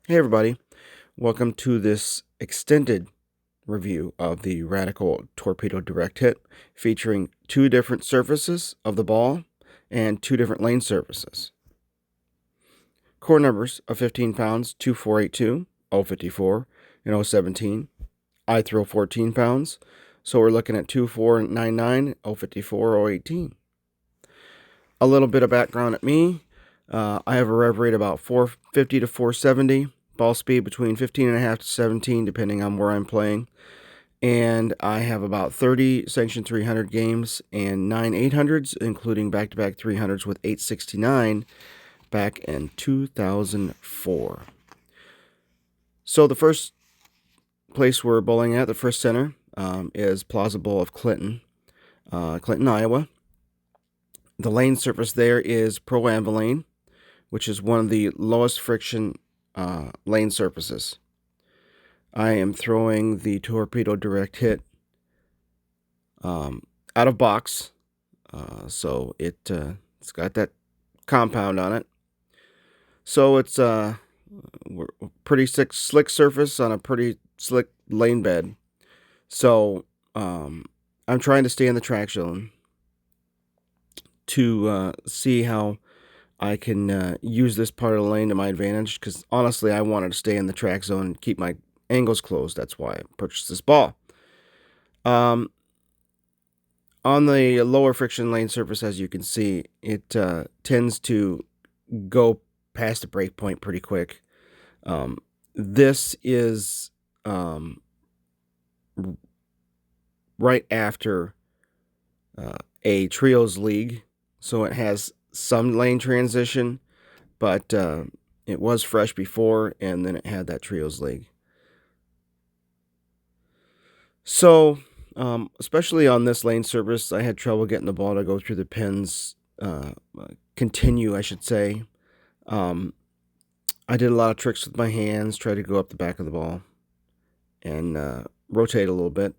Hey everybody, welcome to this extended review of the Radical Torpedo Direct Hit, featuring two different surfaces of the ball and two different lane surfaces. Core numbers of 15 pounds, 2482, 054, and 017. I throw 14 pounds, so we're looking at 2499, 054, 018. A little bit of background at me. I have a rev rate about 450 to 470. Ball speed between 15.5 to 17, depending on where I'm playing. And I have about 30 Sanction 300 games and 9 800s, including back-to-back 300s with 869 back in 2004. So the first place we're bowling at, the first center, is Plaza Bowl of Clinton, Iowa. The lane surface there is Pro-Am lane, which is one of the lowest friction lane surfaces. I am throwing the Torpedo Direct Hit out of box, so it's got that compound on it. So it's pretty slick surface on a pretty slick lane bed. So I'm trying to stay in the track zone to see how I can use this part of the lane to my advantage, because honestly, I wanted to stay in the track zone and keep my angles closed. That's why I purchased this ball. On the lower friction lane surface, as you can see, it tends to go past the break point pretty quick. This is right after a trios league, so it has some lane transition, but it was fresh before, and then it had that trios league. So, especially on this lane surface, I had trouble getting the ball to go through the pins, continue, I should say. I did a lot of tricks with my hands, tried to go up the back of the ball and rotate a little bit.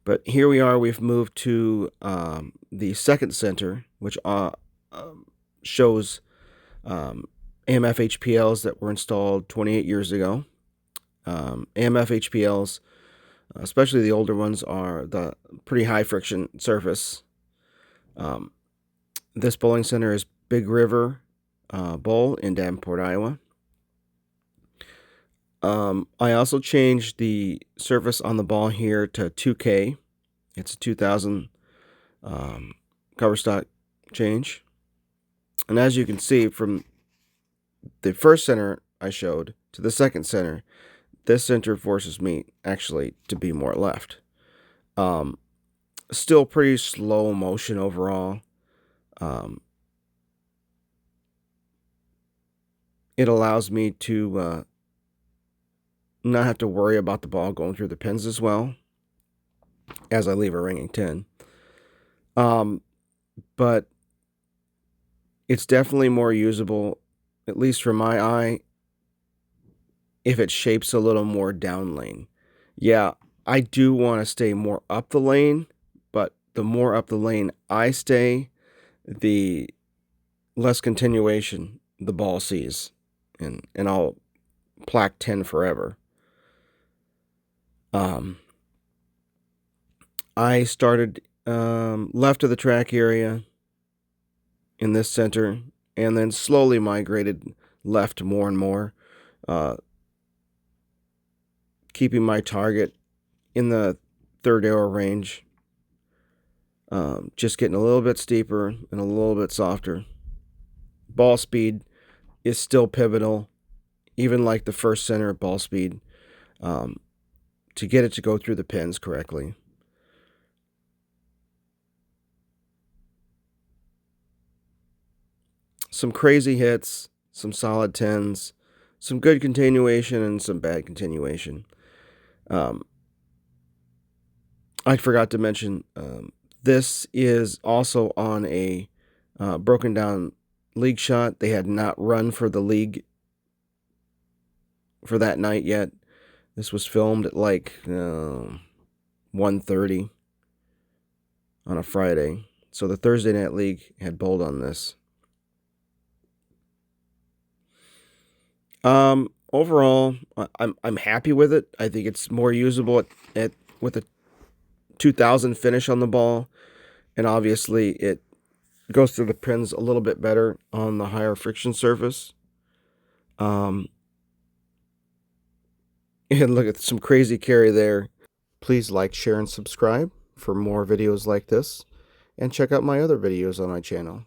But here we are, we've moved to the second center, which shows AMF HPLs that were installed 28 years ago. AMF HPLs, especially the older ones, are the pretty high friction surface. This bowling center is Big River Bowl in Davenport, Iowa. I also changed the surface on the ball here to 2K. It's a 2000 cover stock change. And as you can see from the first center I showed to the second center, this center forces me actually to be more left. Still pretty slow motion overall. It allows me to not have to worry about the ball going through the pins as well as I leave a ringing tin. But it's definitely more usable, at least for my eye, if it shapes a little more down lane. Yeah, I do want to stay more up the lane, but the more up the lane I stay, the less continuation the ball sees, and I'll plaque 10 forever. I started left of the track area in this center, and then slowly migrated left more and more, keeping my target in the third arrow range, just getting a little bit steeper and a little bit softer. Ball speed is still pivotal, even like the first center ball speed, to get it to go through the pins correctly. Some crazy hits, some solid 10s, some good continuation, and some bad continuation. I forgot to mention, this is also on a broken down league shot. They had not run for the league for that night yet. This was filmed at like 1:30 on a Friday. So the Thursday night league had bowled on this. Overall, I'm happy with it. I think it's more usable at with a 2000 finish on the ball, and obviously it goes through the pins a little bit better on the higher friction surface. And look at some crazy carry there. Please like, share, and subscribe for more videos like this, and check out my other videos on my channel.